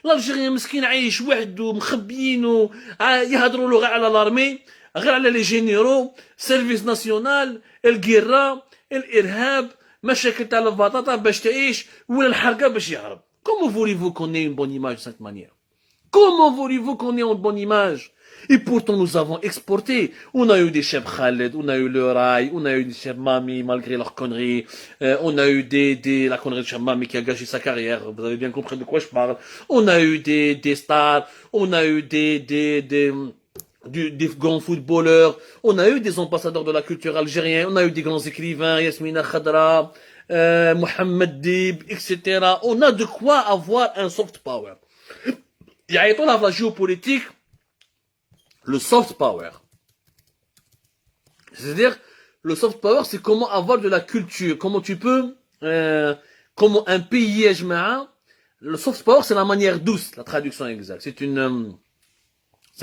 l'Algérien مسكين عايش وحده مخبيينه يهضروا له غير على لارمي غير على لي جينيرو سيرفيس ناسيونال القرة الارهاب مشاكل تاع البطاطا باش تعيش ولا الحرقه باش يهرب. Comment voulez-vous qu'on ait une bonne image de cette manière? Comment voulez-vous qu'on ait une bonne image? Et pourtant, nous avons exporté. On a eu des chefs Khaled, on a eu le Rai, on a eu des chefs Mami, malgré leurs conneries. On a eu la connerie de chef Mami qui a gâché sa carrière. Vous avez bien compris de quoi je parle. On a eu des stars. On a eu des grands footballeurs. On a eu des ambassadeurs de la culture algérienne. On a eu des grands écrivains, Yasmina Khadra, Mohamed Dib, etc. On a de quoi avoir un soft power. Il y a étant la géopolitique, le soft power. C'est-à-dire, le soft power, c'est comment avoir de la culture. Comment tu peux, comment un pays est le soft power, c'est la manière douce, la traduction exacte. C'est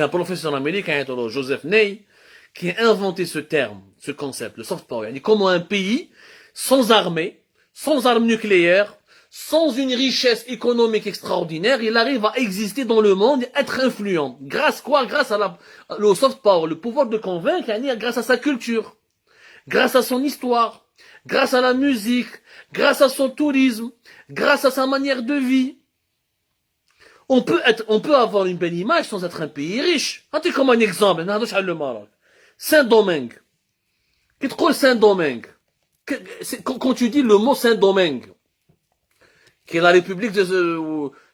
un professeur américain, Joseph Ney, qui a inventé ce terme, ce concept, le soft power. Il dit comment un pays, sans armée, sans armes nucléaires, sans une richesse économique extraordinaire, il arrive à exister dans le monde et être influent. Grâce quoi? Grâce à le soft power, le pouvoir de convaincre, grâce à sa culture, grâce à son histoire, grâce à la musique, grâce à son tourisme, grâce à sa manière de vie. On peut avoir une belle image sans être un pays riche. Attends comme un exemple, le Maroc. Saint-Domingue. Qu'est-ce que Saint-Domingue? Quand tu dis le mot Saint-Domingue, qui est la République de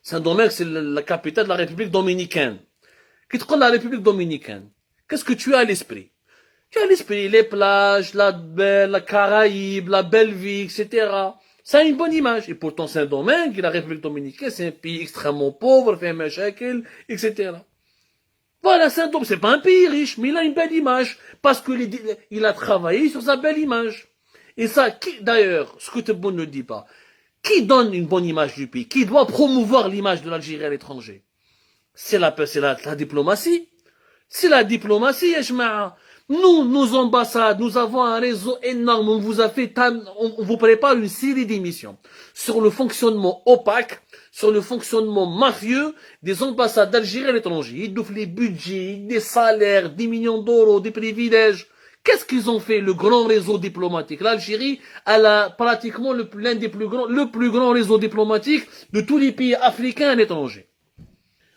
Saint-Domingue, c'est la capitale de la République dominicaine. Qu'est-ce que la République dominicaine? Qu'est-ce que tu as à l'esprit? Tu as à l'esprit les plages, la Caraïbe, la belle vie, etc. Ça a une bonne image. Et pourtant, Saint-Domingue, la République dominicaine, c'est un pays extrêmement pauvre, fait un machakil, etc. Voilà, Saint-Domingue, c'est pas un pays riche, mais il a une belle image. Parce qu'il a travaillé sur sa belle image. Et ça, d'ailleurs, ce que Tebboune ne dit pas, qui donne une bonne image du pays? Qui doit promouvoir l'image de l'Algérie à l'étranger? C'est la diplomatie. C'est la diplomatie, Ejma'a. Nous, nos ambassades, nous avons un réseau énorme. On vous prépare une série d'émissions sur le fonctionnement opaque, sur le fonctionnement mafieux des ambassades d'Algérie à l'étranger. Ils donnent les budgets, des salaires, 10 millions d'euros, des privilèges. Qu'est-ce qu'ils ont fait, le grand réseau diplomatique? L'Algérie, elle a pratiquement le plus grand réseau diplomatique de tous les pays africains à l'étranger.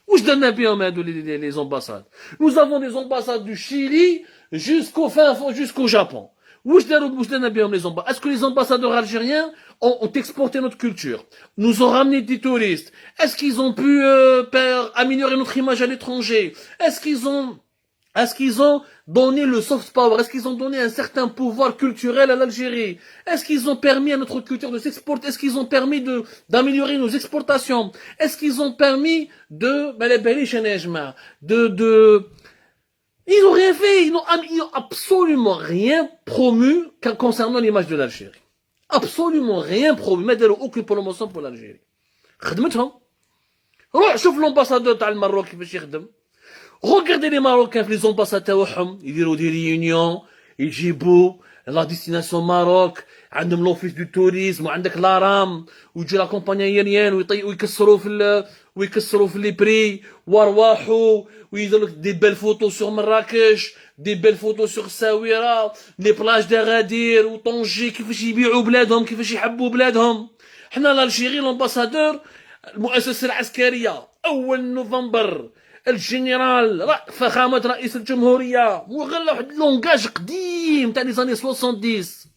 Où je donne un peu en main les ambassades. Nous avons des ambassades du Chili jusqu'au Japon. Où je donne un peu les ambassades. Est-ce que les ambassadeurs algériens ont exporté notre culture? Nous ont ramené des touristes? Est-ce qu'ils ont pu améliorer notre image à l'étranger? Est-ce qu'ils ont donné le soft power? Est-ce qu'ils ont donné un certain pouvoir culturel à l'Algérie? Est-ce qu'ils ont permis à notre culture de s'exporter? Est-ce qu'ils ont permis d'améliorer nos exportations? Est-ce qu'ils ont permis ils n'ont rien fait, ils n'ont absolument rien promu concernant l'image de l'Algérie. Absolument rien promu, mais aucune promotion pour l'Algérie. خدمتهم. روح شوف l'ambassadeur تاع الماروك كيفاش يخدم. Regardez les Marocains, les ambassades تاعهم يديروا des réunions, يجيبوا la destination Maroc, عندهم l'office du tourisme, وعندك l'ARAM, ويجي la compagnie aérienne, ويكسروا في les prix, وارواحوا, ويديروا des belles photos sur Marrakech, des belles photos sur Saouira, les plages d'Agadir وطنجة كيفاش يبيعوا بلادهم, كيفاش يحبوا بلادهم. حنا l'Algérie, l'ambassadeur, المؤسسة العسكرية, أول نوفمبر, الجنرال فخامة رئيس الجمهورية وغلا واحد لونغاج قديم تاع les années 70.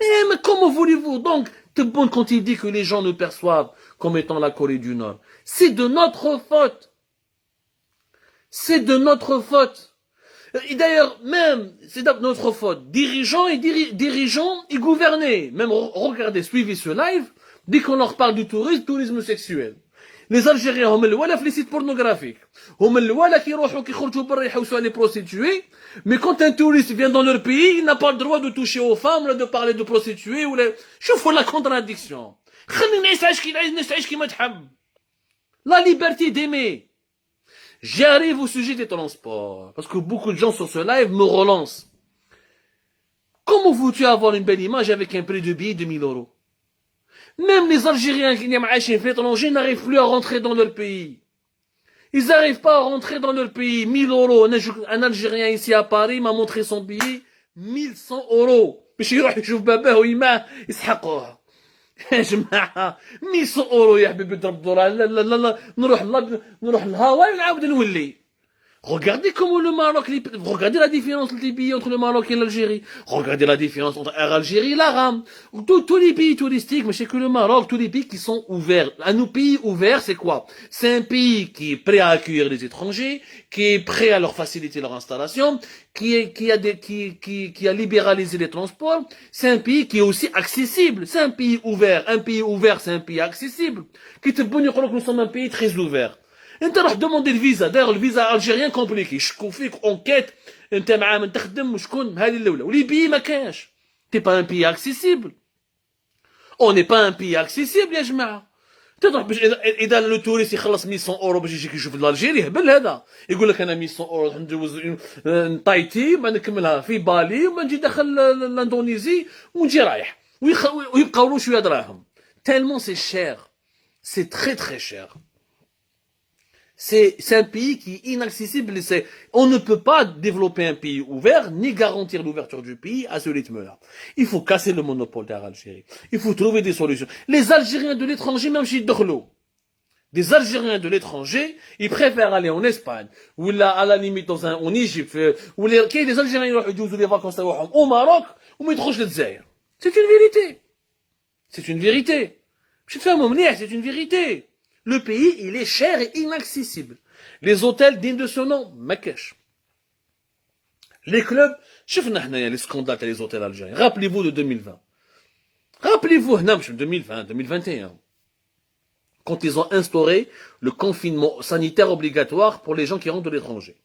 Mais comment voulez-vous donc Tebboune quand il dit que les gens nous perçoivent comme étant la Corée du Nord? C'est de notre faute. C'est de notre faute. Et d'ailleurs, même, c'est de notre faute. Dirigeants et gouvernés. Même, regardez, suivez ce live, dès qu'on leur parle du tourisme sexuel. Les Algériens هم الولا في les sites pornographiques. هم الولا كيروحوا كيخرجوا برا يحوسوا على les prostituées. Mais quand un touriste vient dans leur pays, il n'a pas le droit de toucher aux femmes, de parler de prostituées ou les... شوفوا la contradiction. خلينا نعيش كيما تحب. La liberté d'aimer. J'arrive au sujet des transports. Parce que beaucoup de gens sur ce live me relancent. Comment veux-tu avoir une belle image avec un prix de billet de 1000 euros? Même les Algériens qui sont à l'étranger n'arrivent plus à rentrer dans leur pays. Ils n'arrivent pas à rentrer dans leur pays. 1000 euros. Un Algérien ici à Paris m'a montré son billet. 1100 euros. باش يروح يشوف باباه ويماه يسحقوها. يا جماعة 1100 euros يا حبيبي تربطوا لا لا لا لا نروح الهواي ونعاود نولي. Regardez comment le Maroc, regardez la différence des pays entre le Maroc et l'Algérie. Regardez la différence entre l'Algérie et l'Aram. Tous les pays touristiques, mais c'est que le Maroc, tous les pays qui sont ouverts. À nos pays ouverts, c'est quoi? C'est un pays qui est prêt à accueillir les étrangers, qui est prêt à leur faciliter leur installation, qui a libéralisé les transports. C'est un pays qui est aussi accessible. C'est un pays ouvert. Un pays ouvert, c'est un pays accessible. Qui te bonne que nous sommes un pays très ouvert. انت راح demander le visa. D'ailleurs le visa algérien compliqué. يشكوا فيك enquête. انت معاه من تخدم وشكون هذه الاولى. ولي بي ما كاش. T'es pas un pays accessible. On n'est pas un pays accessible يا جماعه. تروح باش اذا لو توريست يخلص 1100 اورو باش يجيك يشوف الجيري هبل هذا. يقول لك انا 1100 اورو ندوز طايتي ما نكملها في بالي وما نجي داخل الاندونيزي ونجي رايح. ويبقاو له شويه دراهم. Tellement c'est cher. C'est très très cher. C'est un pays qui est inaccessible. On ne peut pas développer un pays ouvert, ni garantir l'ouverture du pays à ce rythme-là. Il faut casser le monopole de l'Algérie. Il faut trouver des solutions. Les Algériens de l'étranger, même chez Dokhlo, des Algériens de l'étranger, ils préfèrent aller en Espagne, ou là, à la limite, en Égypte, ou les Algériens qui ont des vacances au Maroc, ou ils trouvent le Dzaïr. C'est une vérité. C'est une vérité. Je te fais un moment, c'est une vérité. Le pays, il est cher et inaccessible. Les hôtels dignes de ce nom, Marrakech. Les clubs, شفنا هنايا les scandales des hôtels algériens. Rappelez-vous de 2020. Rappelez-vous, 2020, 2021. Quand ils ont instauré le confinement sanitaire obligatoire pour les gens qui rentrent de l'étranger.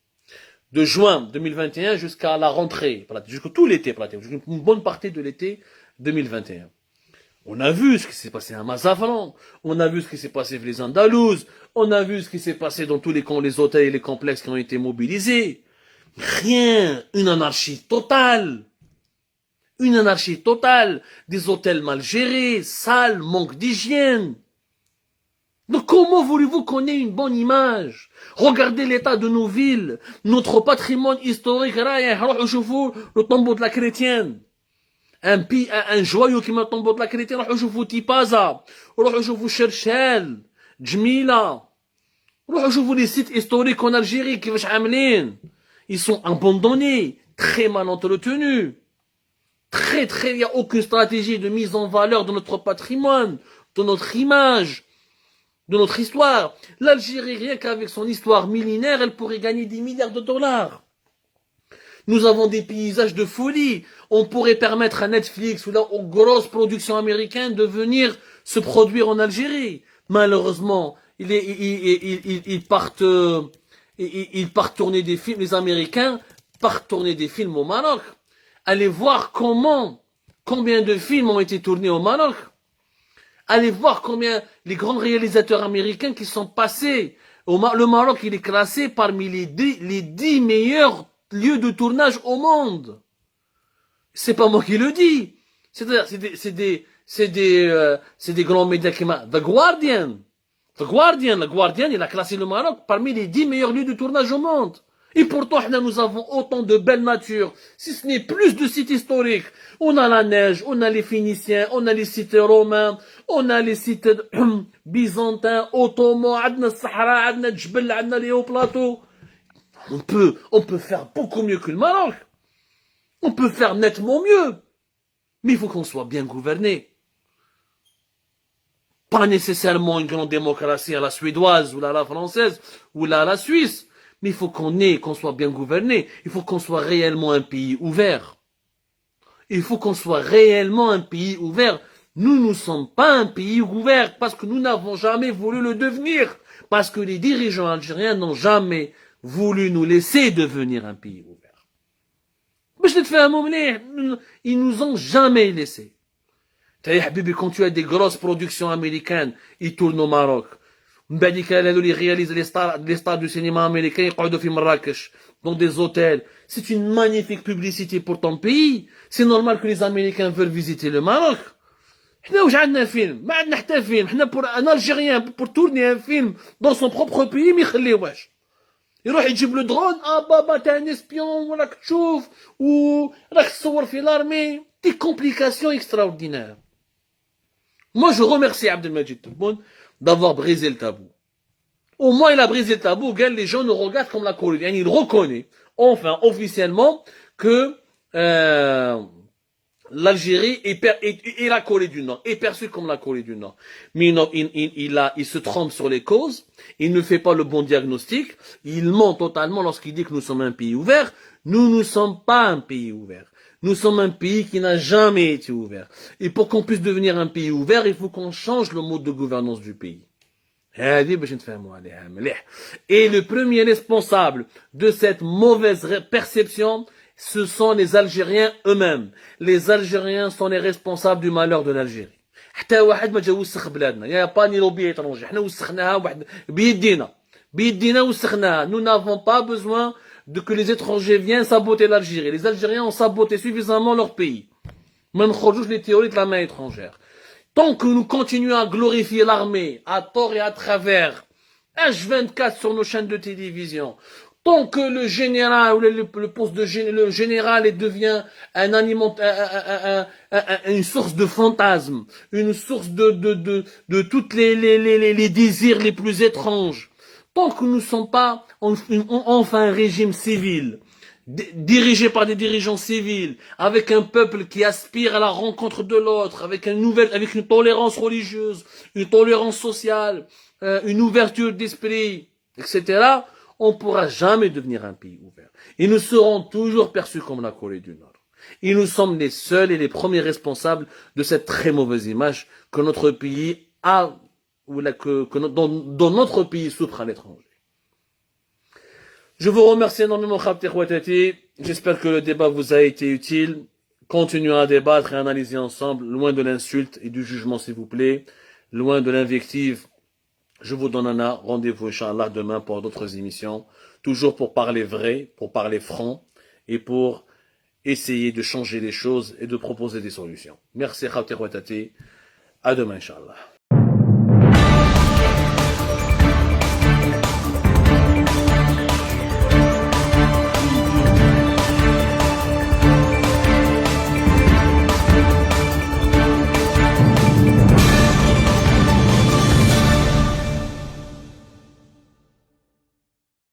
De juin 2021 jusqu'à la rentrée, jusqu'à tout l'été, jusqu'à une bonne partie de l'été 2021. On a vu ce qui s'est passé à Mazafran, on a vu ce qui s'est passé avec les Andalouses, on a vu ce qui s'est passé dans tous les hôtels et les complexes qui ont été mobilisés. Rien, une anarchie totale. Une anarchie totale. Des hôtels mal gérés, sales, manque d'hygiène. Donc comment voulez-vous qu'on ait une bonne image? Regardez l'état de nos villes, notre patrimoine historique, le tombeau de la chrétienne. Un joyau qui m'a tombé de la chrétienne, روحوا شوفوا تيبازا, روحوا شوفوا شرشال, جميلة, روحوا شوفوا les sites historiques en Algérie كيفاش عاملين. Ils sont abandonnés, très mal entretenus. Il n'y a aucune stratégie de mise en valeur de notre patrimoine, de notre image, de notre histoire. L'Algérie, rien qu'avec son histoire millénaire, elle pourrait gagner des milliards de dollars. Nous avons des paysages de folie. On pourrait permettre à Netflix ou aux grosses productions américaines de venir se produire en Algérie. Malheureusement, ils partent tourner des films, les Américains partent tourner des films au Maroc. Allez voir combien de films ont été tournés au Maroc. Allez voir combien les grands réalisateurs américains qui sont passés. Le Maroc, il est classé parmi les 10 meilleurs lieux de tournage au monde. C'est pas moi qui le dis. C'est-à-dire, c'est des grands médias qui The Guardian, il a classé le Maroc parmi les 10 meilleurs lieux de tournage au monde. Et pourtant, nous avons autant de belles natures, si ce n'est plus de sites historiques. On a la neige, on a les Phéniciens, on a les sites romains, on a les sites byzantins, ottomans, عندنا الصحراء, عندنا الجبل, عندنا les hauts plateaux. On peut faire beaucoup mieux que le Maroc. On peut faire nettement mieux. Mais il faut qu'on soit bien gouverné. Pas nécessairement une grande démocratie à la suédoise, ou à la française, ou à la suisse. Mais il faut qu'on soit bien gouverné. Il faut qu'on soit réellement un pays ouvert. Il faut qu'on soit réellement un pays ouvert. Nous ne sommes pas un pays ouvert parce que nous n'avons jamais voulu le devenir. Parce que les dirigeants algériens n'ont jamais voulu nous laisser devenir un pays ouvert. Ils nous ont jamais laissé. Quand tu as des grosses productions américaines, ils tournent au Maroc. Ils réalisent les stars du cinéma américain, ils sont à Marrakech, dans des hôtels. C'est une magnifique publicité pour ton pays. C'est normal que les Américains veulent visiter le Maroc. حنا واش عندنا فيلم؟ ما عندنا حتى فيلم. حنا بور ان الجيريان بور تورني ان فيلم دون سون بروبر بيي ما يخليوهاش. يروح يجيب له درون، بابا تاع ان اسبيون وراك تشوف وراك تصور في لارمي، دي كومبليكاسيون اكستراوردينير. Moi, je remercie Abdelmajid Tebboune d'avoir brisé le tabou. Au moins, il a brisé le tabou. Les gens nous regardent comme la Corée. Il reconnaît, enfin, officiellement, que l'Algérie et la Corée du Nord est perçue comme la Corée du Nord. Mais il se trompe sur les causes. Il ne fait pas le bon diagnostic. Il ment totalement lorsqu'il dit que nous sommes un pays ouvert. Nous ne sommes pas un pays ouvert. Nous sommes un pays qui n'a jamais été ouvert. Et pour qu'on puisse devenir un pays ouvert, il faut qu'on change le mode de gouvernance du pays. Et le premier responsable de cette mauvaise perception, ce sont les Algériens eux-mêmes. Les Algériens sont les responsables du malheur de l'Algérie. حتى واحد ما جا وسخ بلادنا يا با ني لوبي étranger. حنا وسخناها واحد بيدينا وسخناها. Nous n'avons pas besoin de que les étrangers viennent saboter l'Algérie. Les Algériens ont saboté suffisamment leur pays. ما نخرجوش les théories de la main étrangère. Tant que nous continuons à glorifier l'armée, à tort et à travers, H24 sur nos chaînes de télévision, tant que le général, ou le poste de le général devient une source de fantasmes, une source de toutes les désirs les plus étranges, tant que nous ne sommes pas enfin un régime civil, dirigé par des dirigeants civils, avec un peuple qui aspire à la rencontre de l'autre, avec une tolérance religieuse, une tolérance sociale, une ouverture d'esprit, etc., on ne pourra jamais devenir un pays ouvert. Et nous serons toujours perçus comme la Corée du Nord. Et nous sommes les seuls et les premiers responsables de cette très mauvaise image que notre pays a, ou dont notre pays souffre à l'étranger. Je vous remercie énormément, Khabti Khouatati. J'espère que le débat vous a été utile. Continuons à débattre et à analyser ensemble, loin de l'insulte et du jugement, s'il vous plaît, loin de l'invective. Je vous donne un rendez-vous, Inch'Allah, demain pour d'autres émissions. Toujours pour parler vrai, pour parler franc et pour essayer de changer les choses et de proposer des solutions. Merci, Khabti Khouatati. À demain, Inch'Allah.